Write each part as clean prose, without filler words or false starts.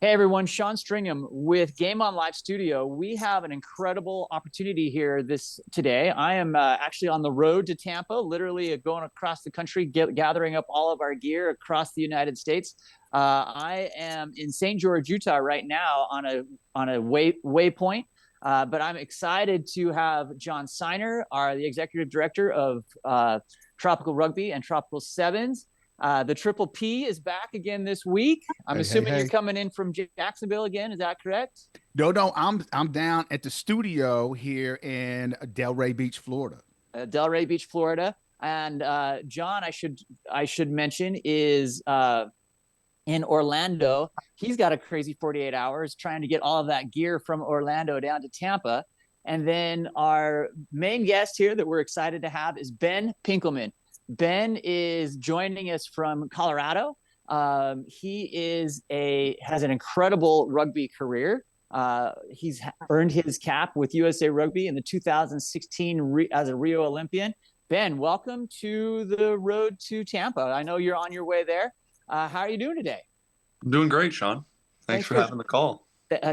Hey everyone, Sean Stringham with Game On Live Studio. We have an incredible opportunity here this today. I am actually on the road to Tampa, literally going across the country, gathering up all of our gear across the United States. I am in St. George, Utah, right now on a waypoint. But I'm excited to have John Seiner, the executive director of Tropical Rugby and Tropical Sevens. The Triple P is back again this week. I'm assuming you're coming in from Jacksonville again. Is that correct? No, I'm down at the studio here in Delray Beach, Florida. Delray Beach, Florida. And John, I should mention, is in Orlando. He's got a crazy 48 hours trying to get all of that gear from Orlando down to Tampa. And then our main guest here that we're excited to have is Ben Pinkelman. Ben is joining us from Colorado. He has an incredible rugby career. He's earned his cap with USA Rugby in the 2016 as a Rio Olympian. Ben, welcome to the road to Tampa. I know you're on your way there. How are you doing today? I'm doing great, Sean. Thanks for having the call.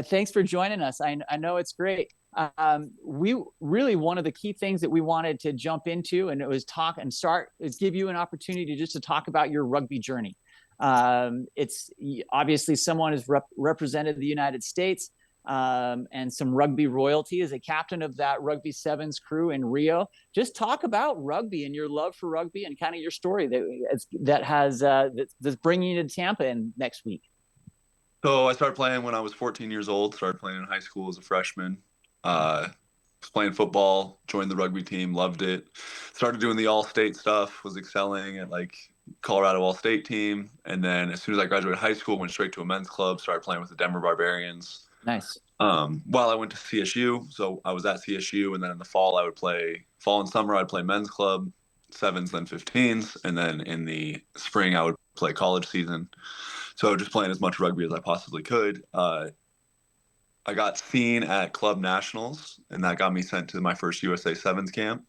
Thanks for joining us. I know it's great. We really, one of the key things that we wanted to jump into, and it was give you an opportunity just to talk about your rugby journey. It's obviously someone has represented the United States and some rugby royalty as a captain of that rugby sevens crew in Rio. Just talk about rugby and your love for rugby and kind of your story that's bringing you to Tampa next week. So I started playing when I was 14 years old, started playing in high school as a freshman. Was playing football, joined the rugby team, loved it. Started doing the all-state stuff, was excelling at like Colorado all-state team. And then as soon as I graduated high school, went straight to a men's club, started playing with the Denver Barbarians. Nice. While I went to CSU, so I was at CSU, and then in the fall and summer I'd play men's club, sevens, then 15s, and then in the spring I would play college season. So just playing as much rugby as I possibly could. I got seen at club nationals, and that got me sent to my first USA Sevens camp.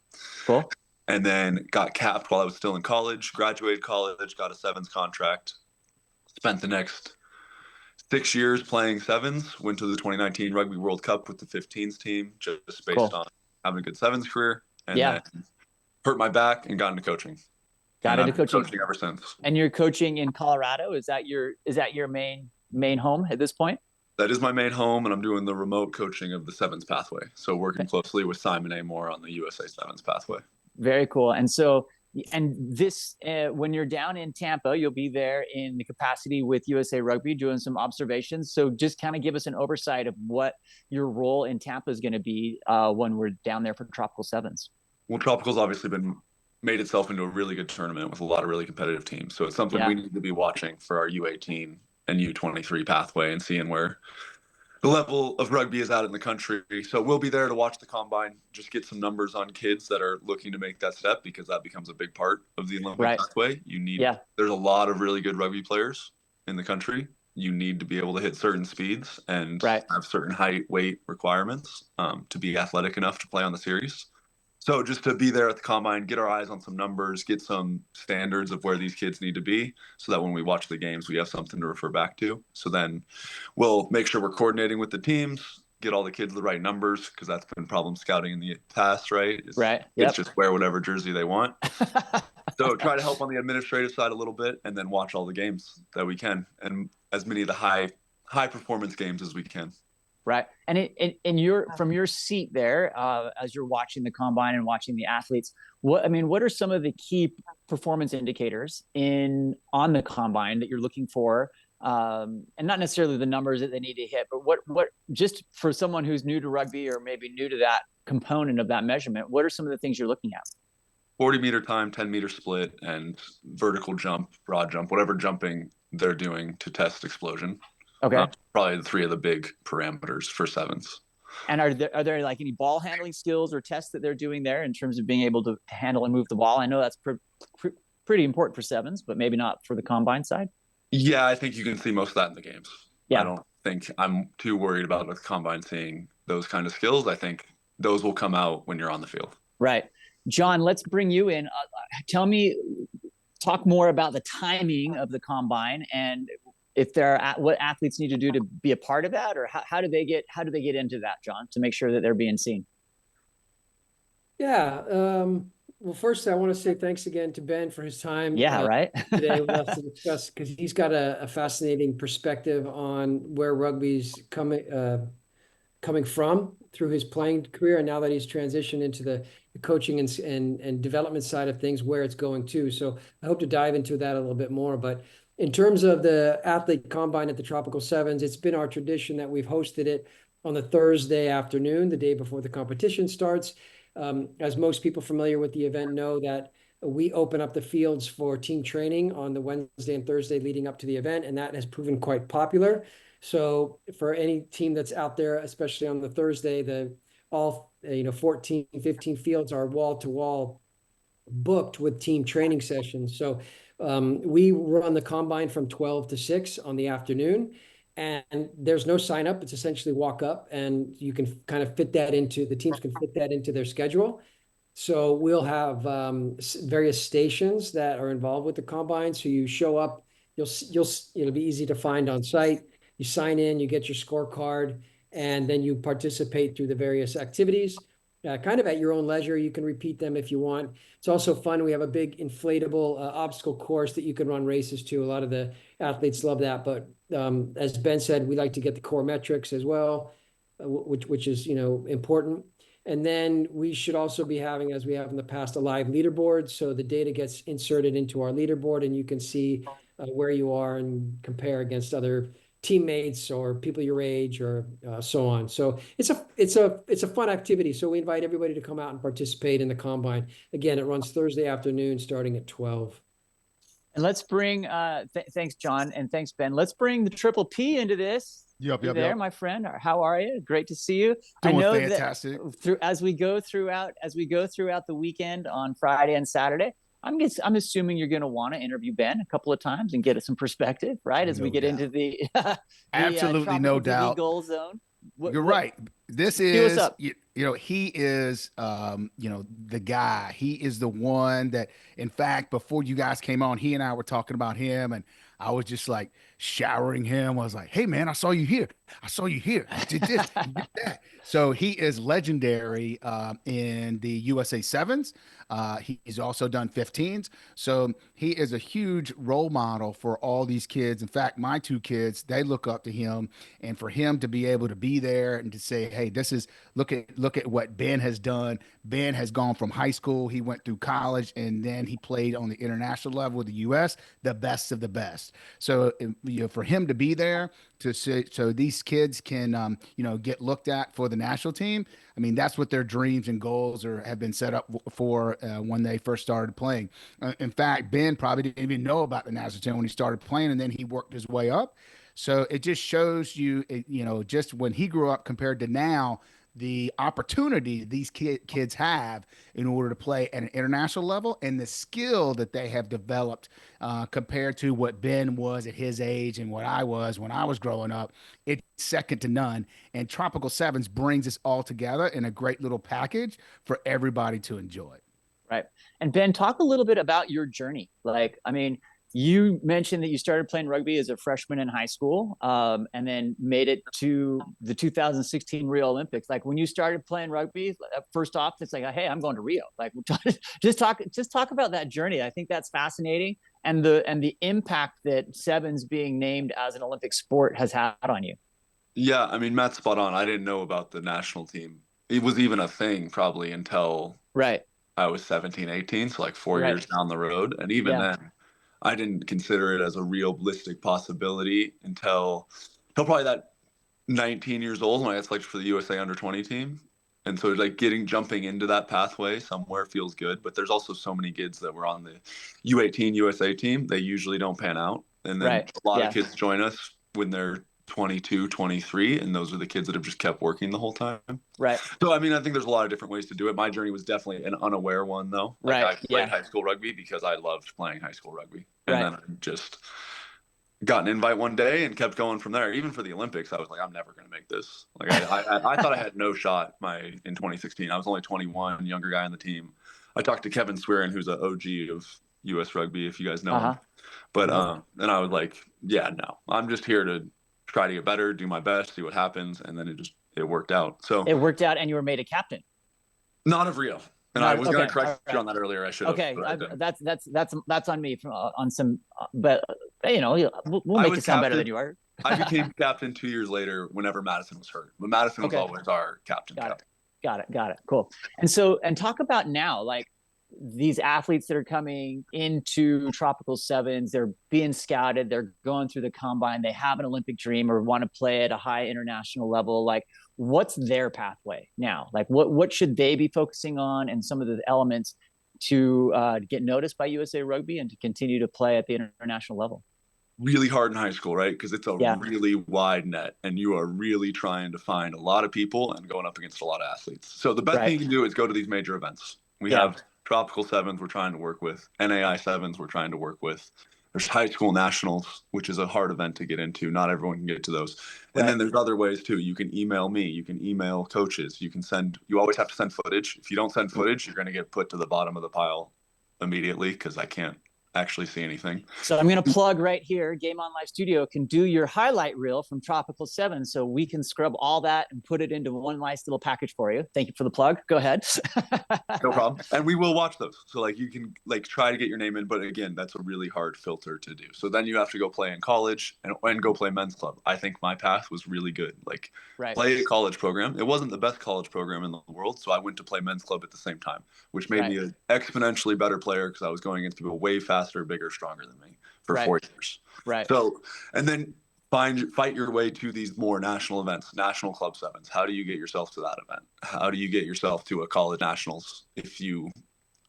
Cool. And then got capped while I was still in college, graduated college, got a sevens contract, spent the next 6 years playing sevens, went to the 2019 Rugby World Cup with the 15s team, just based on having a good sevens career, and then hurt my back and got into coaching. Got into coaching ever since. And you're coaching in Colorado. Is that your main home at this point? That is my main home, and I'm doing the remote coaching of the Sevens pathway. So working closely with Simon A. Moore on the USA Sevens pathway. Very cool. And so, when you're down in Tampa, you'll be there in the capacity with USA Rugby doing some observations. So just kind of give us an oversight of what your role in Tampa is going to be when we're down there for Tropical Sevens. Well, Tropical's obviously made itself into a really good tournament with a lot of really competitive teams. So it's something we need to be watching for our U18 and U23 pathway and seeing where the level of rugby is at in the country. So we'll be there to watch the combine, just get some numbers on kids that are looking to make that step, because that becomes a big part of the Olympic pathway. There's a lot of really good rugby players in the country. You need to be able to hit certain speeds and have certain height, weight requirements to be athletic enough to play on the series. So just to be there at the combine, get our eyes on some numbers, get some standards of where these kids need to be, so that when we watch the games, we have something to refer back to. So then we'll make sure we're coordinating with the teams, get all the kids the right numbers, because that's been problem scouting in the past, right? It's just wear whatever jersey they want. So try to help on the administrative side a little bit, and then watch all the games that we can, and as many of the high performance games as we can. Right. And from your seat there, as you're watching the combine and watching the athletes, what are some of the key performance indicators on the combine that you're looking for? And not necessarily the numbers that they need to hit, but what just for someone who's new to rugby or maybe new to that component of that measurement, what are some of the things you're looking at? 40-meter time, 10-meter split, and vertical jump, broad jump, whatever jumping they're doing to test explosion. Okay. Probably the three of the big parameters for sevens. And are there like any ball handling skills or tests that they're doing there in terms of being able to handle and move the ball? I know that's pretty important for sevens, but maybe not for the combine side. Yeah, I think you can see most of that in the games. Yeah. I don't think I'm too worried about the combine seeing those kind of skills. I think those will come out when you're on the field. Right. John, let's bring you in. Talk more about the timing of the combine and if there are what athletes need to do to be a part of that, or how do they get into that, John, to make sure that they're being seen? Yeah. Well, first, I want to say thanks again to Ben for his time Yeah, right. today with us to discuss, because he's got a fascinating perspective on where rugby's coming from through his playing career, and now that he's transitioned into the coaching and development side of things, where it's going to. So I hope to dive into that a little bit more. But in terms of the athlete combine at the Tropical Sevens, it's been our tradition that we've hosted it on the Thursday afternoon, the day before the competition starts. As most people familiar with the event know, that we open up the fields for team training on the Wednesday and Thursday leading up to the event, and that has proven quite popular. So for any team that's out there, especially on the Thursday, all 14, 15 fields are wall to wall booked with team training sessions. So we run the combine from 12 to 6 on the afternoon, and there's no sign up. It's essentially walk up, and you can kind of fit that into the teams can fit that into their schedule. So we'll have various stations that are involved with the combine. So you show up, it'll be easy to find on site. You sign in, you get your scorecard, and then you participate through the various activities. Kind of at your own leisure. You can repeat them if you want. It's also fun. We have a big inflatable obstacle course that you can run races to. A lot of the athletes love that. But as Ben said, we like to get the core metrics as well, which is important. And then we should also be having, as we have in the past, a live leaderboard. So the data gets inserted into our leaderboard, and you can see where you are and compare against other teammates or people your age, or so on. So it's a fun activity. So we invite everybody to come out and participate in the combine. Again, it runs Thursday afternoon starting at 12. And let's bring thanks, John, and thanks, Ben. Let's bring the Triple P into this. Yep. My friend. How are you? Great to see you. Doing I know fantastic. that as we go throughout the weekend on Friday and Saturday, I'm assuming you're going to want to interview Ben a couple of times and get some perspective, right? As we get into the absolutely no doubt goal zone. You're right. This what's is, up. he is, the guy. He is the one that, in fact, before you guys came on, he and I were talking about him, and I was just like showering him. I was like, hey, man, I saw you here. I saw you here. You did this, you did that. So he is legendary in the USA 7's. He's also done 15s. So he is a huge role model for all these kids. In fact, my two kids, they look up to him, and for him to be able to be there and to say, hey, this is look at what Ben has done. Ben has gone from high school, he went through college, and then he played on the international level with the US, the best of the best. So for him to be there to say, so these kids can get looked at for the national team. I mean, that's what their dreams and goals have been set up for when they first started playing. In fact, Ben probably didn't even know about the national team when he started playing, and then he worked his way up. So it just shows you, just when he grew up compared to now, the opportunity these kids have in order to play at an international level, and the skill that they have developed compared to what Ben was at his age and what I was when I was growing up. It's second to none. And Tropical Sevens brings us all together in a great little package for everybody to enjoy. Right. And Ben, talk a little bit about your journey. Like, I mean, you mentioned that you started playing rugby as a freshman in high school, and then made it to the 2016 Rio Olympics. Like, when you started playing rugby, first off, it's like, hey, I'm going to Rio. Like, just talk about that journey. I think that's fascinating, and the impact that Sevens being named as an Olympic sport has had on you. Yeah, I mean, Matt's spot on. I didn't know about the national team. It was even a thing probably until Right. I was 17, 18, so like 4 years Right. down the road. And even Yeah. then, I didn't consider it as a realistic possibility until probably that 19 years old when I got selected for the USA under 20 team. And so like jumping into that pathway somewhere feels good. But there's also so many kids that were on the U18 USA team. They usually don't pan out. And then Right. a lot Yeah. of kids join us when they're 22, 23, and those are the kids that have just kept working the whole time. Right. So, I mean, I think there's a lot of different ways to do it. My journey was definitely an unaware one, though. Like, Right. I played high school rugby because I loved playing high school rugby. And Right. then I just got an invite one day and kept going from there. Even for the Olympics, I was like, I'm never going to make this. Like, I thought I had no shot in 2016. I was only 21, younger guy on the team. I talked to Kevin Swearin, who's an OG of US Rugby, if you guys know him. Uh-huh. But then I was like, yeah, no, I'm just here to try to get better, do my best, see what happens, and then it worked out. So It worked out, and you were made a captain. not of Rio. And I was going to correct you on that earlier. I should have. Okay, that's on me on some, but we'll make it sound better than you are. I became captain 2 years later whenever Madison was hurt, but Madison was always our captain. Got it. Cool. And talk about now, like these athletes that are coming into Tropical Sevens, they're being scouted, they're going through the combine, they have an Olympic dream or want to play at a high international level. Like, what's their pathway now? Like, what should they be focusing on, and some of the elements to get noticed by USA Rugby and to continue to play at the international level? Really hard in high school, right? Because it's a really wide net, and you are really trying to find a lot of people and going up against a lot of athletes. So the best thing you can do is go to these major events. We have Tropical Sevens we're trying to work with, NAI Sevens we're trying to work with. There's high school nationals, which is a hard event to get into. Not everyone can get to those. And then there's other ways too. You can email me, you can email coaches, you always have to send footage. If you don't send footage, you're going to get put to the bottom of the pile immediately, because I can't actually see anything. So I'm going to plug right here. Game On Live Studio can do your highlight reel from Tropical 7, so we can scrub all that and put it into one nice little package for you. Thank you for the plug. Go ahead. No problem. And we will watch those. So like you can like try to get your name in, but again, that's a really hard filter to do. So then you have to go play in college and go play men's club. I think my path was really good. Like play a college program. It wasn't the best college program in the world, so I went to play men's club at the same time, which made me an exponentially better player because I was going against people way faster, bigger, stronger than me for 4 years. So, and then fight your way to these more national events, national club sevens. How do you get yourself to that event? How do you get yourself to a college nationals? If you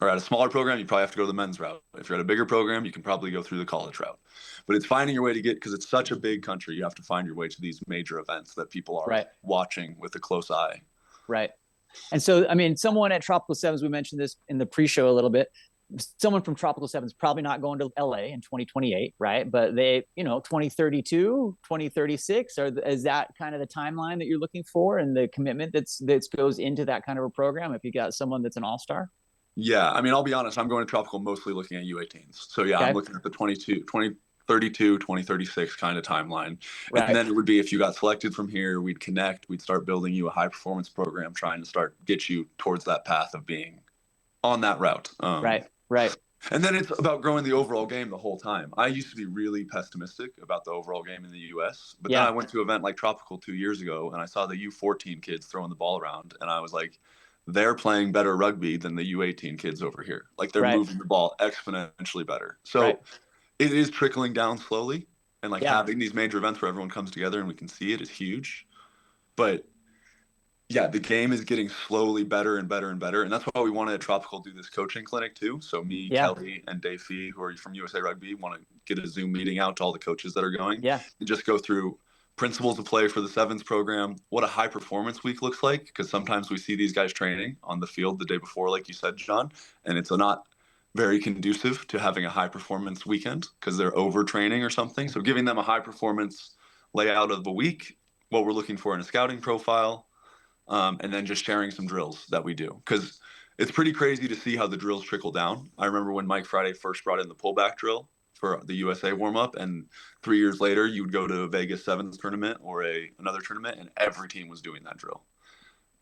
are at a smaller program, you probably have to go the men's route. If you're at a bigger program, you can probably go through the college route. But it's finding your way to get, because it's such a big country, you have to find your way to these major events that people are watching with a close eye. Right. And so, I mean, someone at Tropical Sevens, we mentioned this in the pre-show a little bit, someone from Tropical Sevens probably not going to LA in 2028, right? But they, 2032, 2036, is that kind of the timeline that you're looking for, and the commitment that goes into that kind of a program if you got someone that's an all-star? Yeah, I mean, I'll be honest, I'm going to Tropical mostly looking at U18s. So yeah, I'm looking at the 2032, 2036 kind of timeline. And then it would be, if you got selected from here, we'd connect, we'd start building you a high performance program, trying to get you towards that path of being on that route. Right. And then it's about growing the overall game the whole time. I used to be really pessimistic about the overall game in the U.S., but then I went to an event like Tropical 2 years ago, and I saw the U14 kids throwing the ball around, and I was like, they're playing better rugby than the U18 kids over here. Like, they're moving the ball exponentially better. So it is trickling down slowly, and like having these major events where everyone comes together and we can see it is huge. But yeah, the game is getting slowly better and better and better. And that's why we wanted at Tropical do this coaching clinic too. So me, Kelly, and Dave Fee, who are from USA Rugby, want to get a Zoom meeting out to all the coaches that are going. And just go through principles of play for the Sevens program, what a high performance week looks like. Because sometimes we see these guys training on the field the day before, like you said, John, and it's not very conducive to having a high performance weekend because they're overtraining or something. So giving them a high performance layout of the week, what we're looking for in a scouting profile, and then just sharing some drills that we do, because it's pretty crazy to see how the drills trickle down. I remember when Mike Friday first brought in the pullback drill for the USA warm-up, and 3 years later you would go to a Vegas 7's tournament or another tournament, and every team was doing that drill.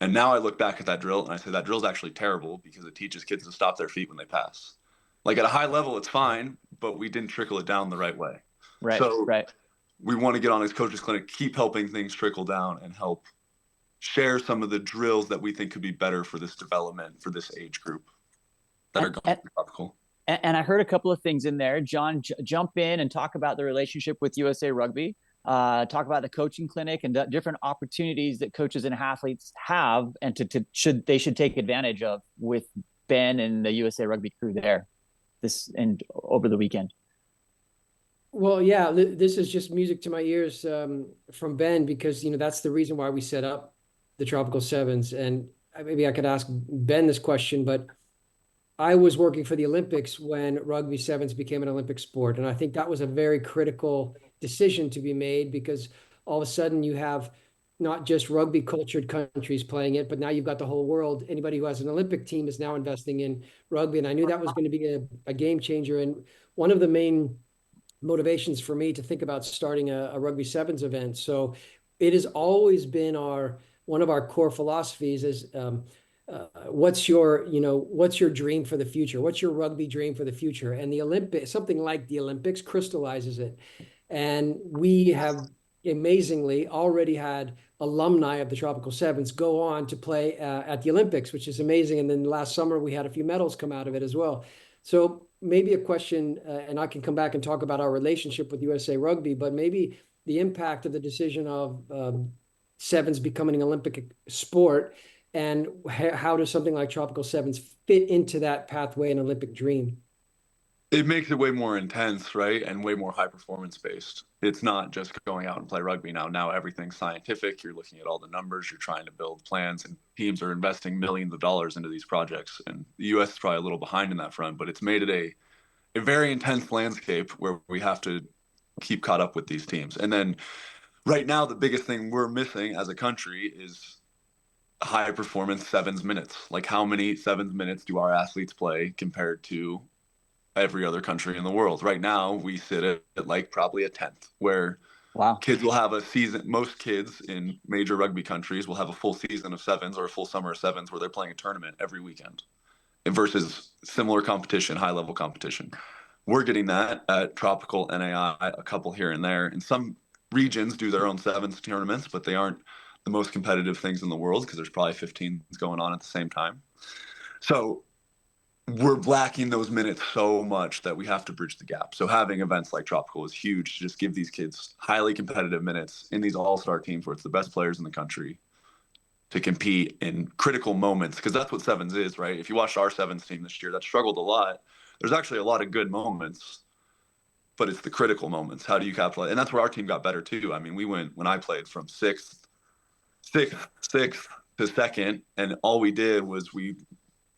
And now I look back at that drill and I say that drill is actually terrible because it teaches kids to stop their feet when they pass. Like, at a high level it's fine, but we didn't trickle it down the right way. So we want to get on his coaches clinic, keep helping things trickle down, and help share some of the drills that we think could be better for this development, for this age group that are going to be Tropical. And I heard a couple of things in there. John, jump in and talk about the relationship with USA Rugby. Talk about the coaching clinic and the different opportunities that coaches and athletes have, and should take advantage of with Ben and the USA Rugby crew there over the weekend. Well, yeah, this is just music to my ears from Ben, because that's the reason why we set up the Tropical Sevens. And maybe I could ask Ben this question, but I was working for the Olympics when rugby sevens became an Olympic sport. And I think that was a very critical decision to be made, because all of a sudden you have not just rugby cultured countries playing it, but now you've got the whole world. Anybody who has an Olympic team is now investing in rugby. And I knew that was going to be a game changer. And one of the main motivations for me to think about starting a rugby sevens event. So it has always been one of our core philosophies is what's your dream for the future? What's your rugby dream for the future? And the Olympics, something like the Olympics crystallizes it. And we have amazingly already had alumni of the Tropical Sevens go on to play at the Olympics, which is amazing. And then last summer we had a few medals come out of it as well. So maybe a question, and I can come back and talk about our relationship with USA Rugby, but maybe the impact of the decision of sevens becoming an Olympic sport, and how does something like Tropical Sevens fit into that pathway and Olympic dream? It makes it way more intense, right? And way more high performance based. It's not just going out and play rugby now. Now everything's scientific. You're looking at all the numbers, you're trying to build plans, and teams are investing millions of dollars into these projects. And the US is probably a little behind in that front, but it's made it a very intense landscape where we have to keep caught up with these teams. And then right now, the biggest thing we're missing as a country is high performance sevens minutes. Like, how many sevens minutes do our athletes play compared to every other country in the world? Right now, we sit at like probably a tenth, where Wow. kids will have a season. Most kids in major rugby countries will have a full season of sevens or a full summer of sevens where they're playing a tournament every weekend versus similar competition, high level competition. We're getting that at Tropical NAI, a couple here and there. And some regions do their own sevens tournaments, but they aren't the most competitive things in the world because there's probably 15 going on at the same time. So we're lacking those minutes so much that we have to bridge the gap. So having events like Tropical is huge to just give these kids highly competitive minutes in these all-star teams where it's the best players in the country to compete in critical moments, because that's what sevens is, right? If you watched our sevens team this year, that struggled a lot. There's actually a lot of good moments, but it's the critical moments. How do you capitalize? And that's where our team got better too. I mean, we went, when I played, from sixth to second, and all we did was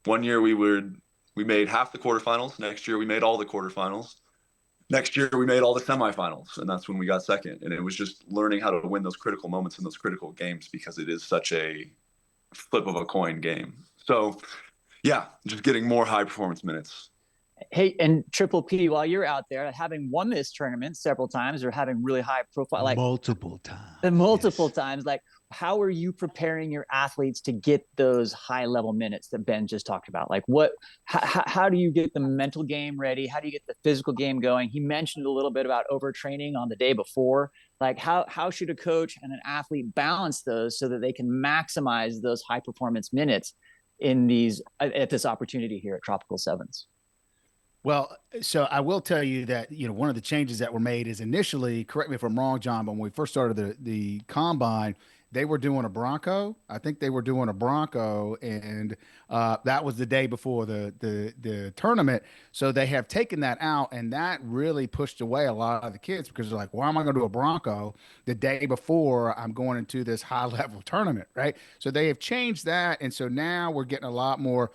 one year we made half the quarterfinals. Next year we made all the quarterfinals. Next year we made all the semifinals, and that's when we got second. And it was just learning how to win those critical moments in those critical games, because it is such a flip of a coin game. So yeah, just getting more high performance minutes. Hey, and Triple P, while you're out there, having won this tournament several times or having really high profile, like multiple times, yes. Times, like, how are you preparing your athletes to get those high level minutes that Ben just talked about? Like, how do you get the mental game ready? How do you get the physical game going? He mentioned a little bit about overtraining on the day before. Like, how should a coach and an athlete balance those so that they can maximize those high performance minutes at this opportunity here at Tropical Sevens? Well, so I will tell you that, one of the changes that were made is initially, correct me if I'm wrong, John, but when we first started the combine, they were doing a Bronco. I think they were doing a Bronco, and that was the day before the tournament. So they have taken that out, and that really pushed away a lot of the kids, because they're like, why am I going to do a Bronco the day before I'm going into this high level tournament, right? So they have changed that, and so now we're getting a lot more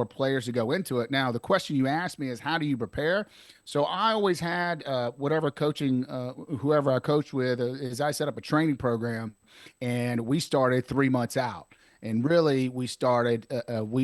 players to go into it. Now, the question you asked me is, how do you prepare? So I always had whoever I coached with, is I set up a training program, and we started 3 months out. And really, we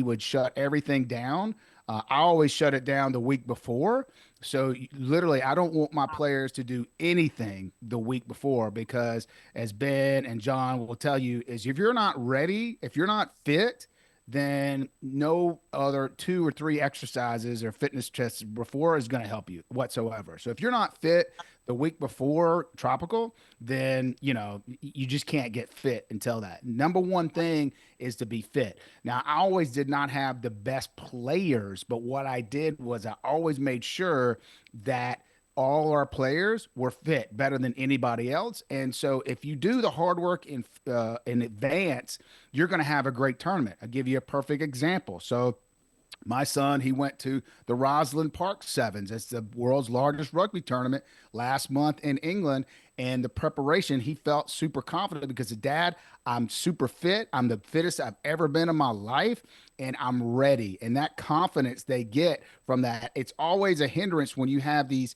would shut everything down. I always shut it down the week before. So literally, I don't want my players to do anything the week before, because as Ben and John will tell you, is if you're not ready, if you're not fit, then no other 2 or 3 exercises or fitness tests before is going to help you whatsoever. So if you're not fit the week before Tropical, then you just can't get fit until that. Number one thing is to be fit. Now, I always did not have the best players, but what I did was I always made sure that all our players were fit better than anybody else. And so if you do the hard work in advance, you're going to have a great tournament. I'll give you a perfect example. So my son, he went to the Roslyn Park Sevens. It's the world's largest rugby tournament last month in England. and the preparation, he felt super confident because, Dad, I'm super fit. I'm the fittest I've ever been in my life, and I'm ready. And that confidence they get from that, it's always a hindrance when you have these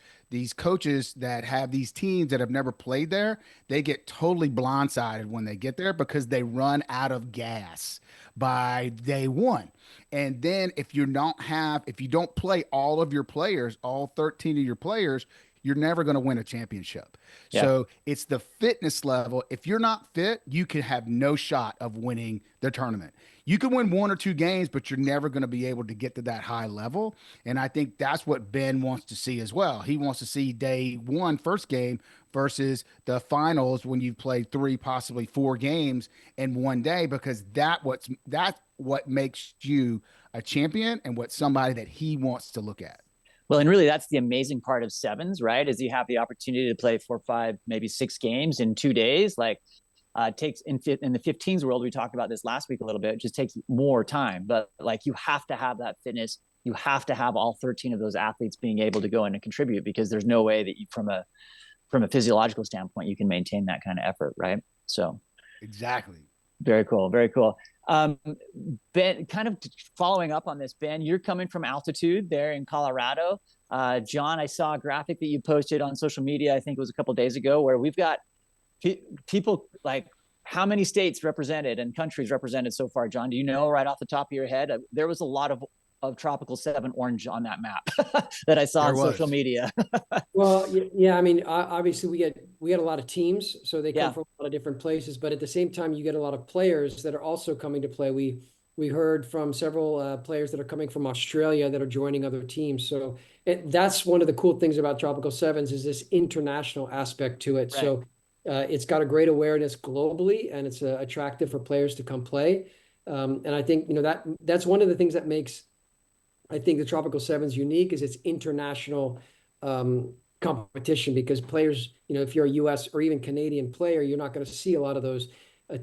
coaches that have these teams that have never played there. They get totally blindsided when they get there because they run out of gas by day one. And then if you don't play all of your players, all 13 of your players, you're never going to win a championship. Yeah. So it's the fitness level. If you're not fit, you can have no shot of winning the tournament. You can win one or two games, but you're never going to be able to get to that high level. And I think that's what Ben wants to see as well. He wants to see day one, first game, versus the finals when you've played three, possibly four games in one day, because that's what makes you a champion and what somebody that he wants to look at. Well, and really, that's the amazing part of sevens, right? Is you have the opportunity to play 4, 5, maybe 6 games in 2 days. Like, it takes in the 15s world. We talked about this last week a little bit. It just takes more time, but like you have to have that fitness. You have to have all 13 of those athletes being able to go in and contribute, because there's no way that you, from a physiological standpoint, you can maintain that kind of effort, right? So, exactly. Very cool. Very cool. Ben, kind of following up on this, Ben, you're coming from altitude there in Colorado. John, I saw a graphic that you posted on social media, I think it was a couple of days ago, where we've got people like, how many states represented and countries represented so far, John? Do you know right off the top of your head? There was a lot of tropical 7 orange on that map that I saw on social media. Well, yeah, I mean, obviously we get a lot of teams, so they come from a lot of different places, but at the same time, you get a lot of players that are also coming to play. We heard from several players that are coming from Australia that are joining other teams. So that's one of the cool things about Tropical Sevens, is this international aspect to it. Right. So it's got a great awareness globally, and it's attractive for players to come play. And I think, that's one of the things that makes, I think, the Tropical Sevens unique, is its international competition, because players, if you're a US or even Canadian player, you're not going to see a lot of those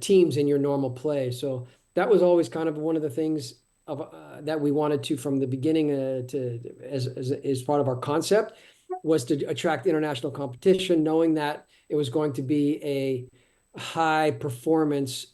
teams in your normal play. So that was always kind of one of the things that we wanted to, from the beginning, as part of our concept, was to attract international competition, knowing that it was going to be a high performance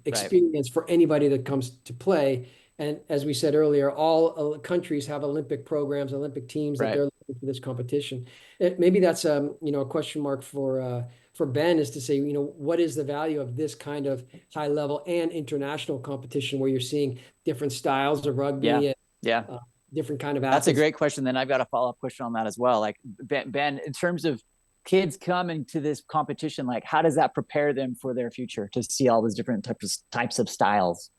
experience for anybody that comes to play. And as we said earlier, all countries have Olympic programs, Olympic teams that they're looking for this competition. Maybe that's a question mark for Ben, is to say, what is the value of this kind of high level and international competition, where you're seeing different styles of rugby, different kind of athletes. That's a great question. Then I've got a follow-up question on that as well. Like, Ben, in terms of kids coming to this competition, like, how does that prepare them for their future to see all those different types of styles?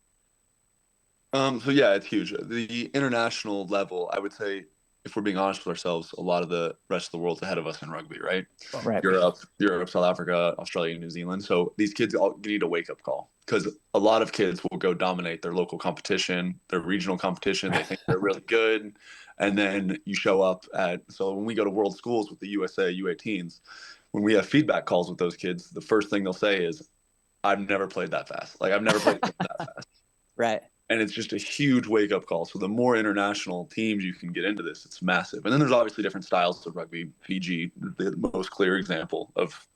So yeah, it's huge. The international level, I would say, if we're being honest with ourselves, a lot of the rest of the world's ahead of us in rugby, right? Right. Europe, South Africa, Australia, New Zealand. So these kids all need a wake-up call, because a lot of kids will go dominate their local competition, their regional competition. They think they're really good. And then you show up so when we go to world schools with the USA U18s, when we have feedback calls with those kids, the first thing they'll say is, I've never played that fast. Like, I've never played that fast. Right. And it's just a huge wake-up call. So the more international teams you can get into this, it's massive. And then there's obviously different styles of rugby. Fiji, the most clear example of,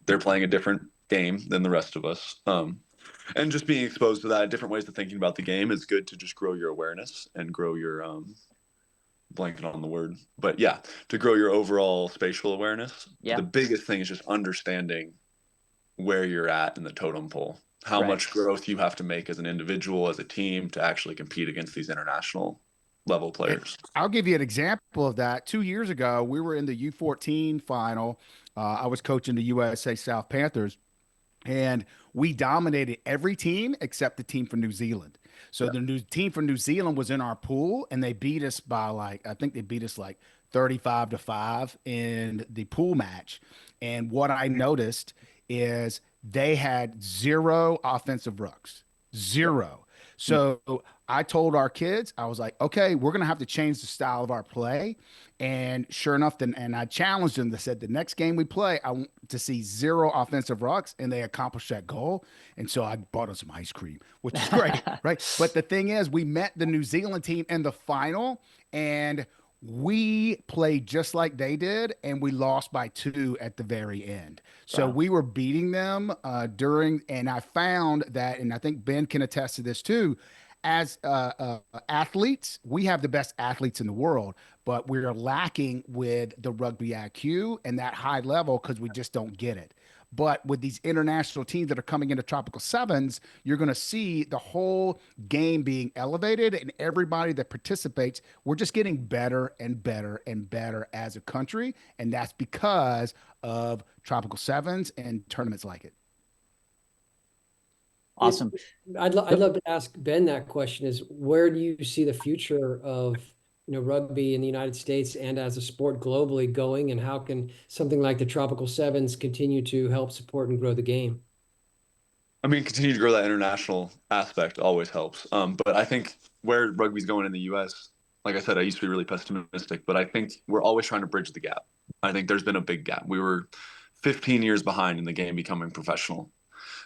they're playing a different game than the rest of us. And just being exposed to that, different ways of thinking about the game, is good to just grow your awareness and grow your blanking on the word. But yeah, to grow your overall spatial awareness. Yeah. The biggest thing is just understanding where you're at in the totem pole. How much growth you have to make as an individual, as a team, to actually compete against these international level players. I'll give you an example of that. 2 years ago, we were in the U14 final. I was coaching the USA South Panthers, and we dominated every team except the team from New Zealand. So the team from New Zealand was in our pool, and they beat us by I think they beat us 35-5 in the pool match. And what I noticed is they had 0 offensive rucks, 0. So I told our kids, I was like, okay, we're going to have to change the style of our play. And sure enough, and I challenged them. They said, the next game we play, I want to see 0 offensive rucks, and they accomplished that goal. And so I bought them some ice cream, which is great, right? But the thing is, we met the New Zealand team in the final, and We played just like they did, and we lost by 2 at the very end. So Wow. we were beating them during, and I found that, and I think Ben can attest to this too. As athletes, we have the best athletes in the world, but we're lacking with the rugby IQ and that high level because we just don't get it. But with these international teams that are coming into Tropical Sevens, you're going to see the whole game being elevated, and everybody that participates, we're just getting better and better and better as a country. And that's because of Tropical Sevens and tournaments like it. Awesome. I'd love to ask Ben that question is where do you see the future of rugby in the United States and as a sport globally going, and how can something like the Tropical Sevens continue to help support and grow the game? I mean, continue to grow that international aspect always helps. But I think where rugby's going in the U.S., like I said, I used to be really pessimistic, but I think we're always trying to bridge the gap. I think there's been a big gap. We were 15 years behind in the game becoming professional.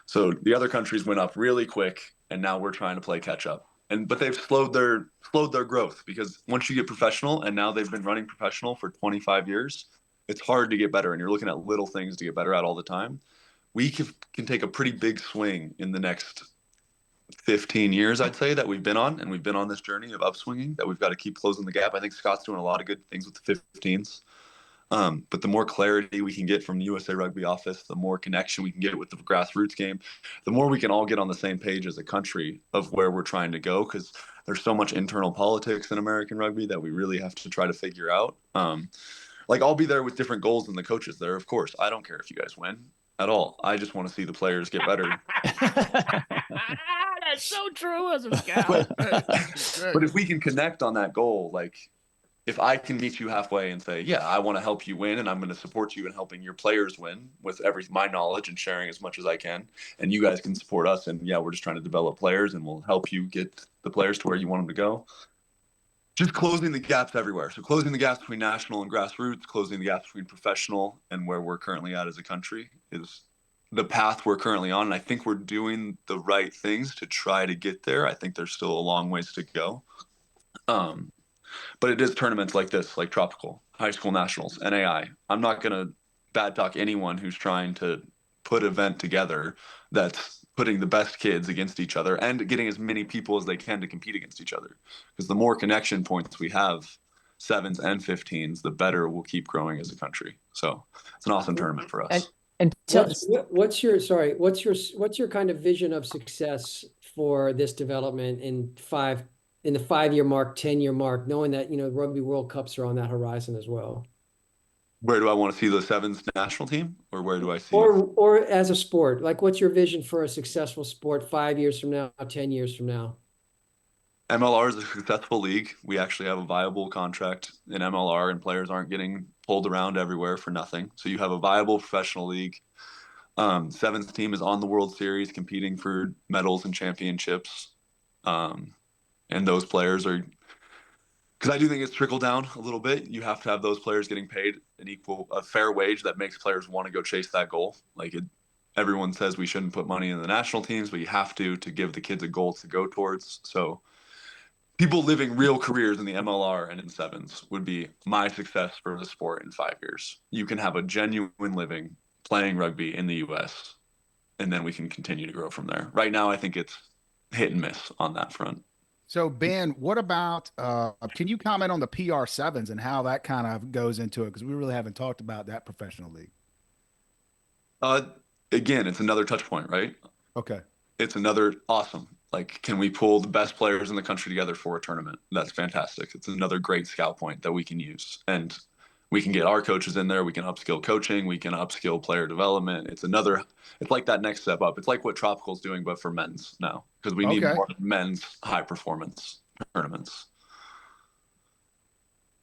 So the other countries went up really quick, and now we're trying to play catch up. But they've slowed their growth because once you get professional, and now they've been running professional for 25 years, it's hard to get better, and you're looking at little things to get better at all the time. We can take a pretty big swing in the next 15 years, I'd say, that we've been on, and we've been on this journey of upswinging that we've got to keep closing the gap. I think Scott's doing a lot of good things with the 15s. But the more clarity we can get from the USA Rugby office, the more connection we can get with the grassroots game, the more we can all get on the same page as a country of where we're trying to go. Because there's so much internal politics in American rugby that we really have to try to figure out. Like I'll be there with different goals than the coaches there. Of course, I don't care if you guys win at all. I just want to see the players get better. That's so true as a scout. But if we can connect on that goal, like if I can meet you halfway and say, yeah, I want to help you win, and I'm going to support you in helping your players win with my knowledge and sharing as much as I can, and you guys can support us, and yeah, we're just trying to develop players, and we'll help you get the players to where you want them to go. Just closing the gaps everywhere. So closing the gaps between national and grassroots, closing the gaps between professional and where we're currently at as a country is the path we're currently on. And I think we're doing the right things to try to get there. I think there's still a long ways to go. But it is tournaments like this, like Tropical, High School Nationals, NAI. I'm not going to bad talk anyone who's trying to put an event together that's putting the best kids against each other and getting as many people as they can to compete against each other. Because the more connection points we have, 7s and 15s, the better we'll keep growing as a country. So it's an awesome tournament for us. And what's your kind of vision of success for this development in the 5-year mark, 10-year mark, knowing that Rugby World Cups are on that horizon as well? Where do I want to see the 7s national team, or where do I see or as a sport? Like, what's your vision for a successful sport 5 years from now, 10 years from now? MLR is a successful league. We actually have a viable contract in MLR, and players aren't getting pulled around everywhere for nothing. So you have a viable professional league. 7's team is on the World Series competing for medals and championships. And those players are, because I do think it's trickled down a little bit. You have to have those players getting paid a fair wage that makes players want to go chase that goal. Everyone says we shouldn't put money in the national teams, but you have to give the kids a goal to go towards. So people living real careers in the MLR and in 7s would be my success for the sport in 5 years. You can have a genuine living playing rugby in the U.S., and then we can continue to grow from there. Right now, I think it's hit and miss on that front. So Ben, what about can you comment on the PR7s and how that kind of goes into it? Because we really haven't talked about that professional league. Again, it's another touch point, right? Okay. It's another awesome. Like, can we pull the best players in the country together for a tournament? That's fantastic. It's another great scout point that we can use. And we can get our coaches in there. We can upskill coaching. We can upskill player development. It's like that next step up. It's like what Tropical's doing, but for men's now, because we need more men's high performance tournaments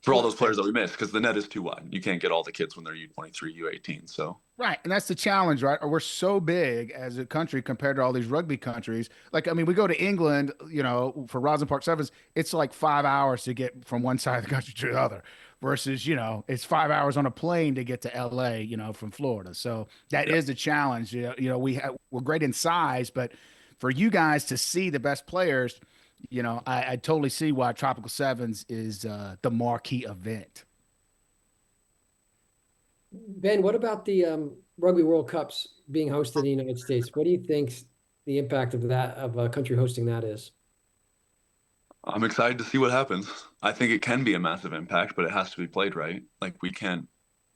for all those players that we miss, because the net is too wide. You can't get all the kids when they're U23, U18. So right, and that's the challenge, right? We're so big as a country compared to all these rugby countries. Like, I mean, we go to England, for Roslyn Park Sevens, it's like 5 hours to get from one side of the country to the other, versus it's 5 hours on a plane to get to LA, from Florida. So that is the challenge. We're great in size, but for you guys to see the best players, I totally see why Tropical Sevens is the marquee event. Ben, what about the Rugby World Cups being hosted in the United States? What do you think the impact of that, of a country hosting that is? I'm excited to see what happens. I think it can be a massive impact, but it has to be played right. Like we can't.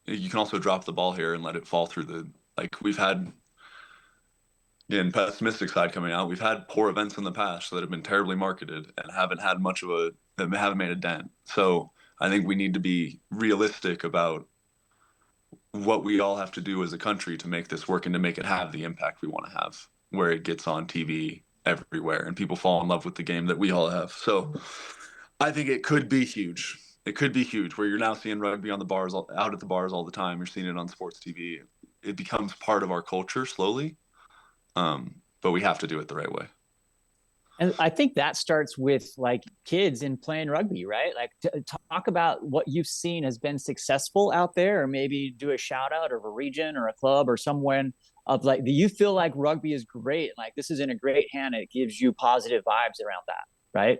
You can also drop the ball here and let it fall through the. Like we've had, in pessimistic side coming out, we've had poor events in the past that have been terribly marketed and haven't had much of a, that haven't made a dent. So I think we need to be realistic about what we all have to do as a country to make this work and to make it have the impact we want to have, where it gets on TV everywhere and people fall in love with the game that we all have. So I think it could be huge. It could be huge where you're now seeing rugby on the bars, out at the bars all the time. You're seeing it on sports TV. It becomes part of our culture slowly, but we have to do it the right way. And I think that starts with like kids in playing rugby, right? Like talk about what you've seen has been successful out there, or maybe do a shout out of a region or a club or someone of like, do you feel like rugby is great? Like this is in a great hand. It gives you positive vibes around that, right?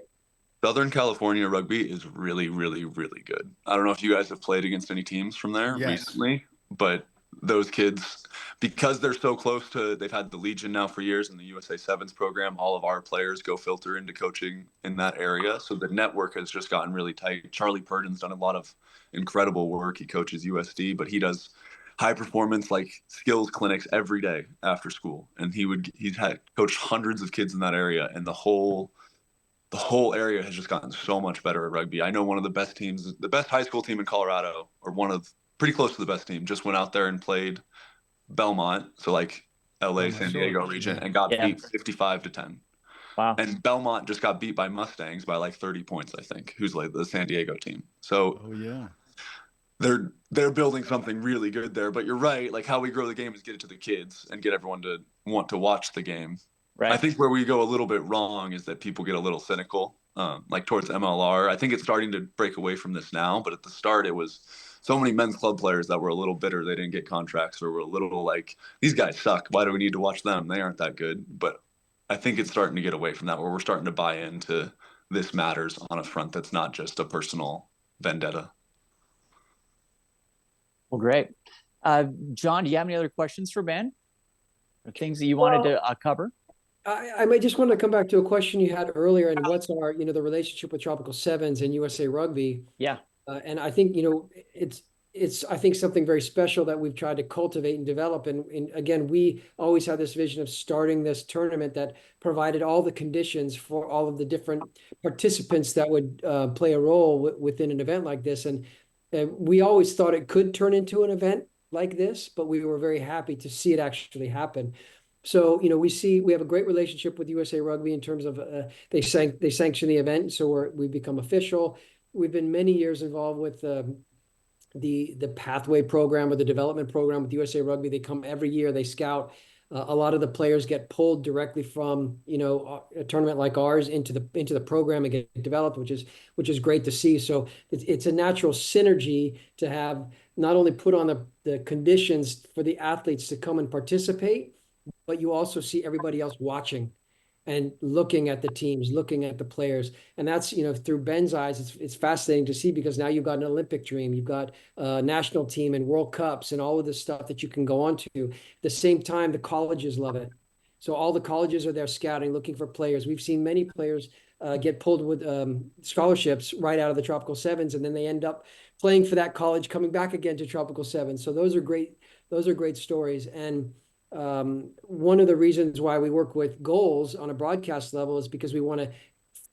Southern California rugby is really, really, really good. I don't know if you guys have played against any teams from there Yes. recently, but those kids, because they're so close to, they've had the Legion now for years and the USA 7's program, all of our players go filter into coaching in that area. So the network has just gotten really tight. Charlie Purdon's done a lot of incredible work. He coaches USD, but he does high performance like skills clinics every day after school. And he's had coached hundreds of kids in that area, and the whole area has just gotten so much better at rugby. I know one of the best teams, the best high school team in Colorado, or one of pretty close to the best team, just went out there and played Belmont, so like LA, Belmont San Diego Shores. region, Yeah. and got Yeah. beat 55-10. Wow. And Belmont just got beat by Mustangs by like 30 points, I think, who's like the San Diego team. So Oh yeah. they're building something really good there. But you're right, like how we grow the game is get it to the kids and get everyone to want to watch the game. I Right. think where we go a little bit wrong is that people get a little cynical, like towards MLR. I think it's starting to break away from this now, but at the start, it was so many men's club players that were a little bitter they didn't get contracts, or were a little like, these guys suck. Why do we need to watch them? They aren't that good. But I think it's starting to get away from that, where we're starting to buy into this matters on a front that's not just a personal vendetta. Well, great. John, do you have any other questions for Ben? Or things that you wanted Well, to cover? I might just want to come back to a question you had earlier, and what's our, the relationship with Tropical Sevens and USA Rugby. Yeah. And I think, it's I think something very special that we've tried to cultivate and develop. And again, we always had this vision of starting this tournament that provided all the conditions for all of the different participants that would play a role within an event like this. And we always thought it could turn into an event like this, but we were very happy to see it actually happen. So, we have a great relationship with USA Rugby in terms of they sanction the event, so we become official. We've been many years involved with the pathway program or the development program with USA Rugby. They come every year, they scout. A lot of the players get pulled directly from a tournament like ours into the program and get developed, which is great to see. So it's a natural synergy to have not only put on the conditions for the athletes to come and participate, but you also see everybody else watching and looking at the teams, looking at the players. And that's, through Ben's eyes, it's fascinating to see, because now you've got an Olympic dream, you've got a national team and World Cups and all of this stuff that you can go on to. At the same time, the colleges love it. So all the colleges are there scouting, looking for players. We've seen many players get pulled with scholarships right out of the Tropical Sevens, and then they end up playing for that college, coming back again to Tropical Sevens. So those are great stories. And one of the reasons why we work with goals on a broadcast level is because we want to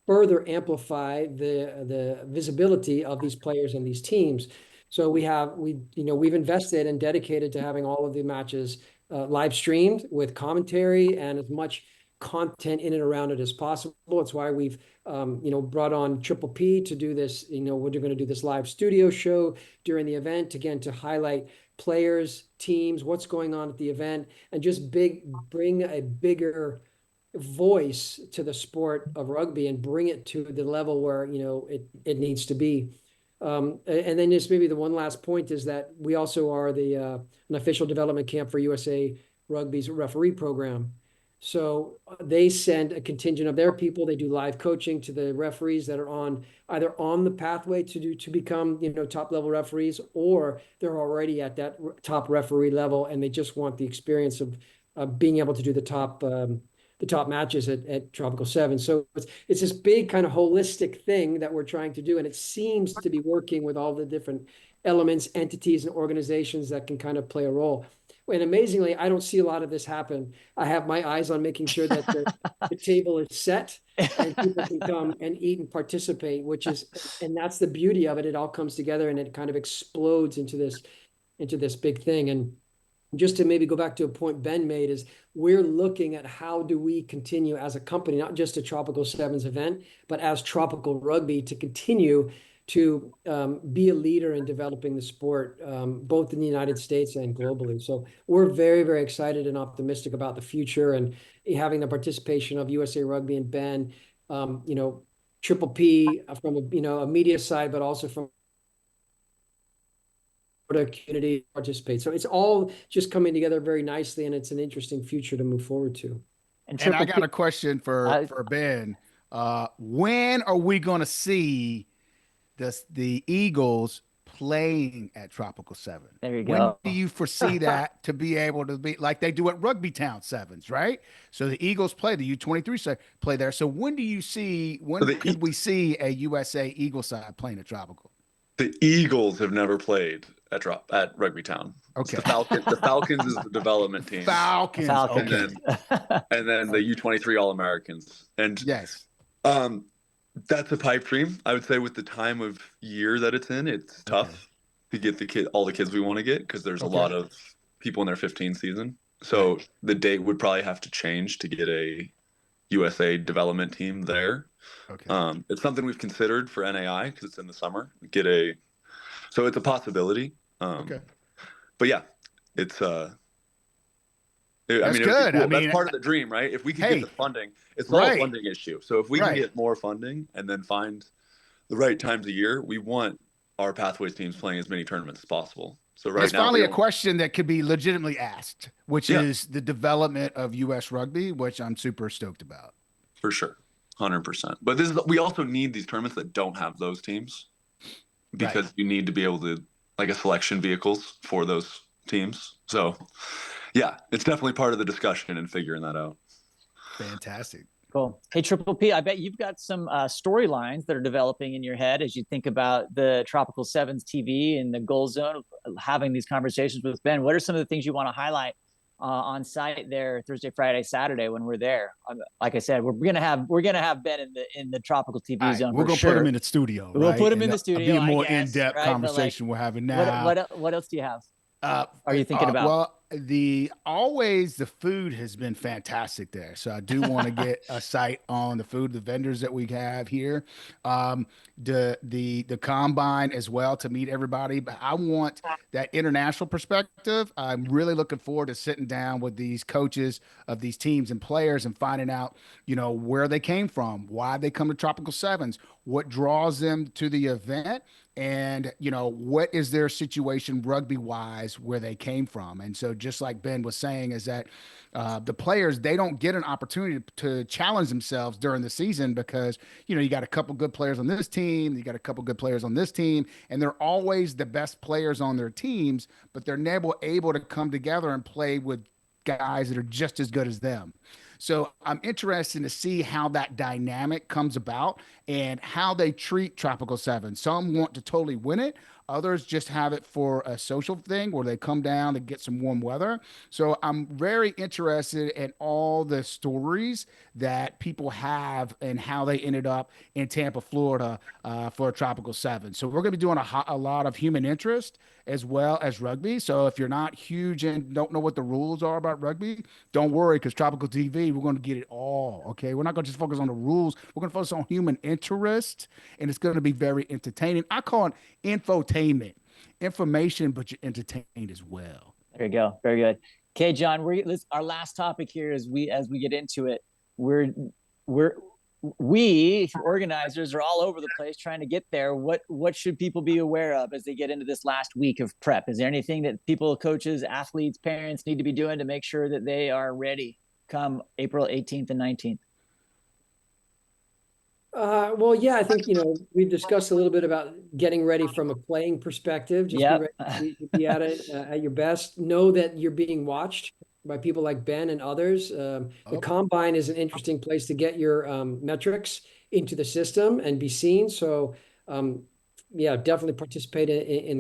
further amplify the visibility of these players and these teams. So we've invested and dedicated to having all of the matches live streamed with commentary and as much content in and around it as possible. It's why we've brought on Triple P to do this. We're going to do this live studio show during the event, again, to highlight players, teams, what's going on at the event, and just bring a bigger voice to the sport of rugby and bring it to the level where it needs to be. And then just maybe the one last point is that we also are an official development camp for USA Rugby's referee program. So they send a contingent of their people. They do live coaching to the referees that are either on the pathway to become, top level referees, or they're already at that top referee level and they just want the experience of being able to do the top matches at Tropical 7. So it's this big kind of holistic thing that we're trying to do, and it seems to be working with all the different elements, entities, and organizations that can kind of play a role. And amazingly, I don't see a lot of this happen. I have my eyes on making sure that the table is set and people can come and eat and participate, and that's the beauty of it. It all comes together and it kind of explodes into this big thing. And just to maybe go back to a point Ben made, is we're looking at how do we continue as a company, not just a Tropical Sevens event, but as Tropical Rugby, to continue to be a leader in developing the sport, both in the United States and globally. So we're very, very excited and optimistic about the future, and having the participation of USA Rugby and Ben, Triple P from a media side, but also from the community participate. So it's all just coming together very nicely, and it's an interesting future to move forward to. And I got a question for Ben. When are we going to see the Eagles playing at Tropical 7? There you When go. do you foresee that to be able to be like they do at Rugby Town Sevens, right? So the Eagles play, the U23 side play there. So when could we see a USA Eagle side playing at Tropical? The Eagles have never played at Rugby Town. Okay. The Falcons is the development team. Falcons. Okay. And then the U23 All-Americans. And yes. That's a pipe dream. I would say with the time of year that it's in, it's tough to get all the kids we want to get, because there's a lot of people in their 15 season. So the date would probably have to change to get a USA development team there. Okay. It's something we've considered for NAI because it's in the summer. So it's a possibility. But yeah, it's that's good. Cool. That's part of the dream, right? If we can get the funding, it's all a funding issue. So if we can get more funding and then find the right times of year, we want our Pathways teams playing as many tournaments as possible. So that's finally a question that could be legitimately asked, which is the development of US rugby, which I'm super stoked about. For sure. 100%. But we also need these tournaments that don't have those teams, because you need to be able to, like, a selection vehicles for those teams. So yeah, it's definitely part of the discussion and figuring that out. Fantastic. Cool. Hey, Triple P, I bet you've got some storylines that are developing in your head as you think about the Tropical Sevens TV and the Goal Zone, having these conversations with Ben. What are some of the things you want to highlight on site there Thursday, Friday, Saturday when we're there? Like I said, we're gonna have Ben in the Tropical TV zone. We're gonna put him in the studio. We'll put him in the studio. Be a more in-depth conversation we're having now. What else do you have? Are you thinking about? Well, the food has been fantastic there. So I do want to get a sight on the food, the vendors that we have here, the combine as well, to meet everybody. But I want that international perspective. I'm really looking forward to sitting down with these coaches of these teams and players and finding out, where they came from, why they come to Tropical Sevens, what draws them to the event, and what is their situation rugby wise where they came from. And so just like Ben was saying, is that the players, they don't get an opportunity to challenge themselves during the season, because you got a couple good players on this team, you got a couple good players on this team, and they're always the best players on their teams, but they're never able to come together and play with guys that are just as good as them. So I'm interested to see how that dynamic comes about and how they treat Tropical 7. Some want to totally win it. Others just have it for a social thing where they come down to get some warm weather. So I'm very interested in all the stories that people have and how they ended up in Tampa, Florida for a Tropical 7. So we're going to be doing a lot of human interest as well as rugby. So if you're not huge and don't know what the rules are about rugby, don't worry, because Tropical TV, we're going to get it all. Okay. We're not going to just focus on the rules. We're going to focus on human interest, and it's going to be very entertaining. I call it infotainment, information, but you're entertained as well. There you go. Very good. Okay, John, our last topic here as we get into it, we organizers are all over the place trying to get there. What should people be aware of as they get into this last week of prep? Is there anything that people, coaches, athletes, parents need to be doing to make sure that they are ready? come April 18th and 19th? Well, yeah, I think, we've discussed a little bit about getting ready from a playing perspective. Just be Yep. ready to be at it at your best. Know that you're being watched by people like Ben and others. The Oh, combine is an interesting place to get your metrics into the system and be seen. So, yeah, definitely participate in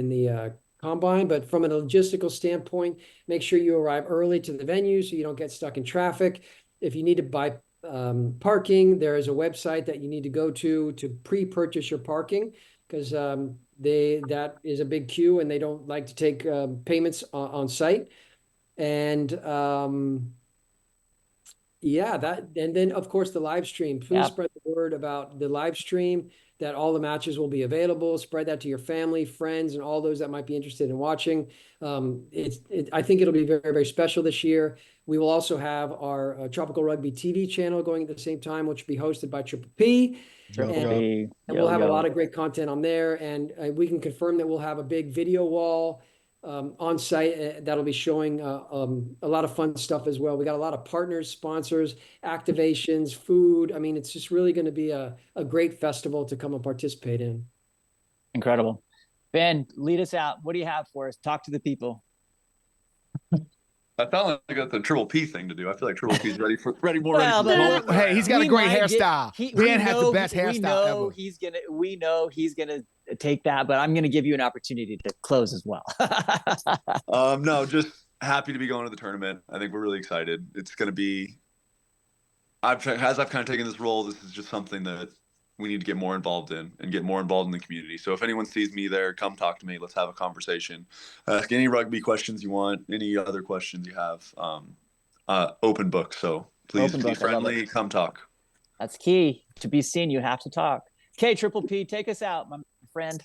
the combine. But from a logistical standpoint, make sure you arrive early to the venue so you don't get stuck in traffic. If you need to buy parking, there is a website that you need to go to pre-purchase your parking, because that is a big queue and they don't like to take payments on site. And yeah, and then of course the live stream. Please Yep. spread the word about the live stream, that all the matches will be available. Spread that to your family, friends, and all those that might be interested in watching. I think it'll be very, very special this year. We will also have our Tropical Rugby TV channel going at the same time, which will be hosted by Triple P. yup, Triple And yup. P. we'll Yo, have a lot yo. of great content on there. And we can confirm that we'll have a big video wall on site that'll be showing a lot of fun stuff as well. We got a lot of partners, sponsors, activations, food. I mean, it's just really going to be a great festival to come and participate in. Incredible. Ben, lead us out. What do you have for us? Talk to the people. I felt like I got the Triple P thing to do. I feel like Triple P's ready more Well, ready for but this moment. Hey, he's got a we great might get hairstyle. he we Ben has the know best we hairstyle know ever. he's gonna take that, but I'm gonna give you an opportunity to close as well. No, just happy to be going to the tournament. I think we're really excited. It's going to be. As I've kind of taken this role, this is just something that we need to get more involved in and get more involved in the community. So if anyone sees me there, come talk to me. Let's have a conversation. Ask any rugby questions you want, any other questions you have. Open book. So please Open be book. I love friendly. it. Come talk. That's key. To be seen, you have to talk. Okay, Triple P, take us out, my friend.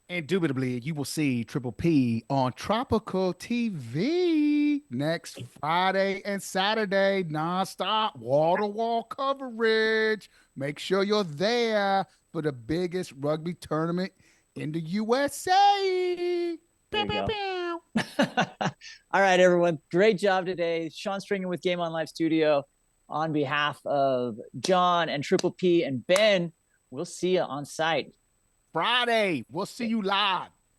Indubitably, you will see Triple P on Tropical TV next Friday and Saturday, nonstop wall-to-wall coverage. Make sure you're there for the biggest rugby tournament in the USA. There Pew, you pew, go. pew. All right, everyone. Great job today. Sean Stringer with Game On Live Studio. On behalf of John and Triple P and Ben, we'll see you on site. Friday, we'll see you live.